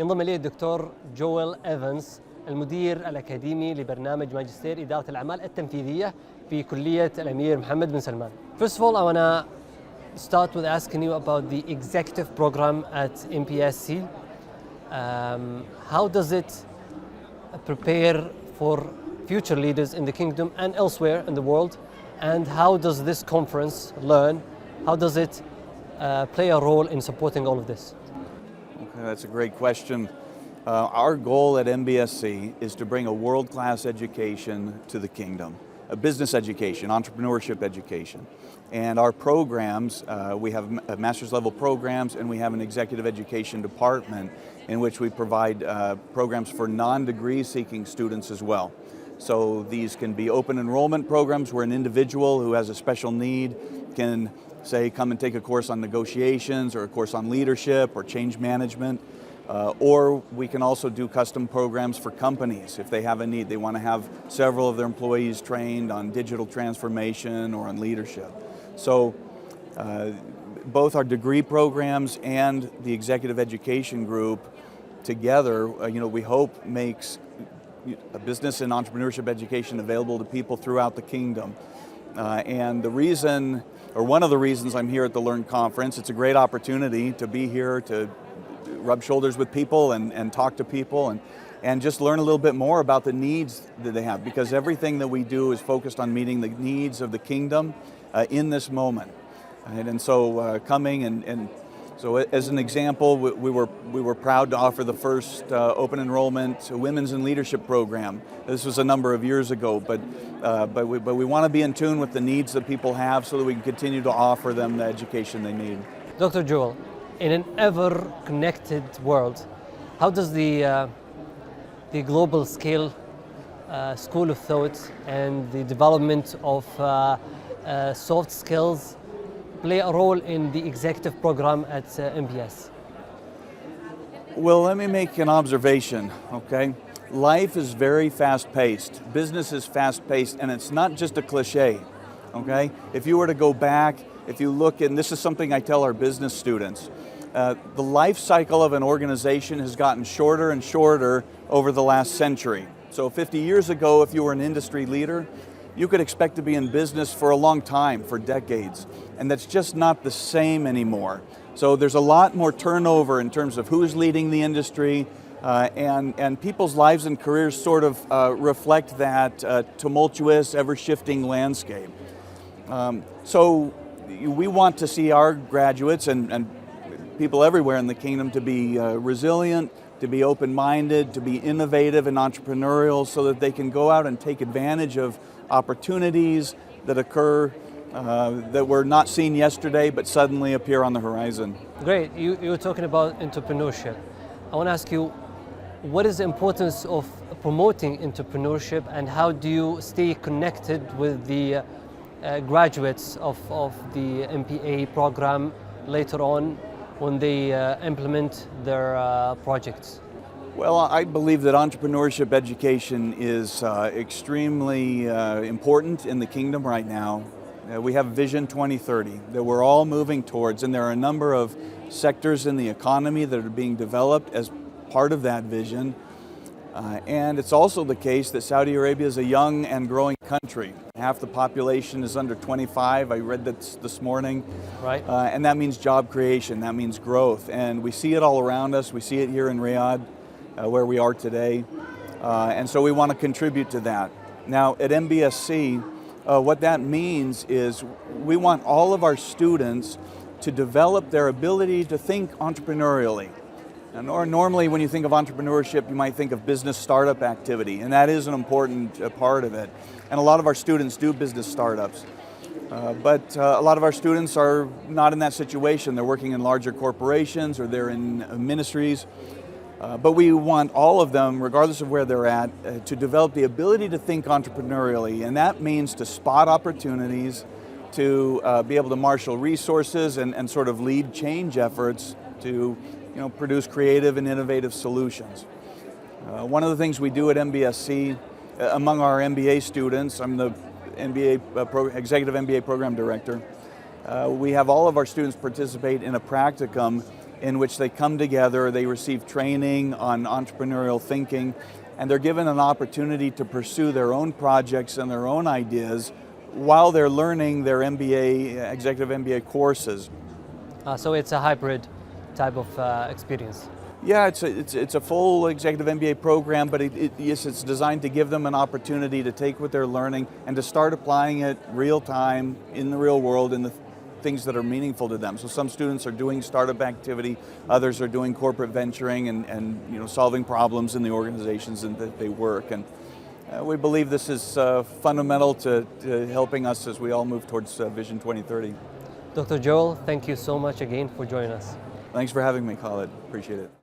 ينضم إلي الدكتور جويل إيفانز المدير الأكاديمي لبرنامج ماجستير إدارة الأعمال التنفيذية في كلية الأمير محمد بن سلمان. First of all, I want to start with asking you about the executive program at MPSC. How does it prepare for future leaders in the kingdom and elsewhere in the world? And how does this conference learn? How does it play a role in supporting all of this? Okay, that's a great question. Our goal at MBSC is to bring a world-class education to the kingdom, a business education, entrepreneurship education. And our programs, we have master's level programs and we have an executive education department in which we provide programs for non-degree seeking students as well. So these can be open enrollment programs where an individual who has a special need can say come and take a course on negotiations or a course on leadership or change management. Or we can also do custom programs for companies if they have a need. They want to have several of their employees trained on digital transformation or on leadership. So both our degree programs and the executive education group together, we hope makes a business and entrepreneurship education available to people throughout the kingdom. And the reason, or one of the reasons I'm here at the Learn Conference, it's a great opportunity to be here to rub shoulders with people and talk to people and just learn a little bit more about the needs that they have, because everything that we do is focused on meeting the needs of the kingdom in this moment. And so coming and so as an example, we were proud to offer the first open enrollment women's in leadership program. This was a number of years ago, but we want to be in tune with the needs that people have so that we can continue to offer them the education they need. Dr. Joel, in an ever-connected world, how does the global scale school of thought and the development of soft skills play a role in the executive program at MPS? Well, let me make an observation, okay? Life is very fast-paced. Business is fast-paced, and it's not just a cliche, okay? If you were to go back, if you look, and this is something I tell our business students, the life cycle of an organization has gotten shorter and shorter over the last century. So 50 years ago, if you were an industry leader, you could expect to be in business for a long time, for decades, and that's just not the same anymore. So there's a lot more turnover in terms of who's leading the industry, and people's lives and careers sort of reflect that tumultuous, ever-shifting landscape. So we want to see our graduates and people everywhere in the kingdom to be resilient, to be open-minded, to be innovative and entrepreneurial so that they can go out and take advantage of opportunities that occur that were not seen yesterday but suddenly appear on the horizon. Great. You were talking about entrepreneurship. I want to ask you, what is the importance of promoting entrepreneurship and how do you stay connected with the graduates of the MPA program later on when they implement their projects? Well, I believe that entrepreneurship education is extremely important in the kingdom right now. We have Vision 2030 that we're all moving towards, and there are a number of sectors in the economy that are being developed as part of that vision. And it's also the case that Saudi Arabia is a young and growing country. Half the population is under 25. I read that this morning. Right. And that means job creation, that means growth. And we see it all around us. We see it here in Riyadh, where we are today. And so we want to contribute to that. Now at MBSC, what that means is we want all of our students to develop their ability to think entrepreneurially. And normally when you think of entrepreneurship, you might think of business startup activity, and that is an important part of it. And a lot of our students do business startups. But a lot of our students are not in that situation. They're working in larger corporations or they're in ministries. But we want all of them, regardless of where they're at, to develop the ability to think entrepreneurially. And that means to spot opportunities, to be able to marshal resources and sort of lead change efforts to produce creative and innovative solutions. One of the things we do at MBSC, among our MBA students, I'm the Executive MBA Program Director, we have all of our students participate in a practicum in which they come together, they receive training on entrepreneurial thinking, and they're given an opportunity to pursue their own projects and their own ideas while they're learning their MBA, executive MBA courses. So it's a hybrid type of experience. Yeah, it's a full executive MBA program, but yes, it's designed to give them an opportunity to take what they're learning and to start applying it real time in the real world in the things that are meaningful to them. So some students are doing startup activity, others are doing corporate venturing and solving problems in the organizations in that they work. And we believe this is fundamental to helping us as we all move towards Vision 2030. Dr. Joel, thank you so much again for joining us. Thanks for having me, Khalid. Appreciate it.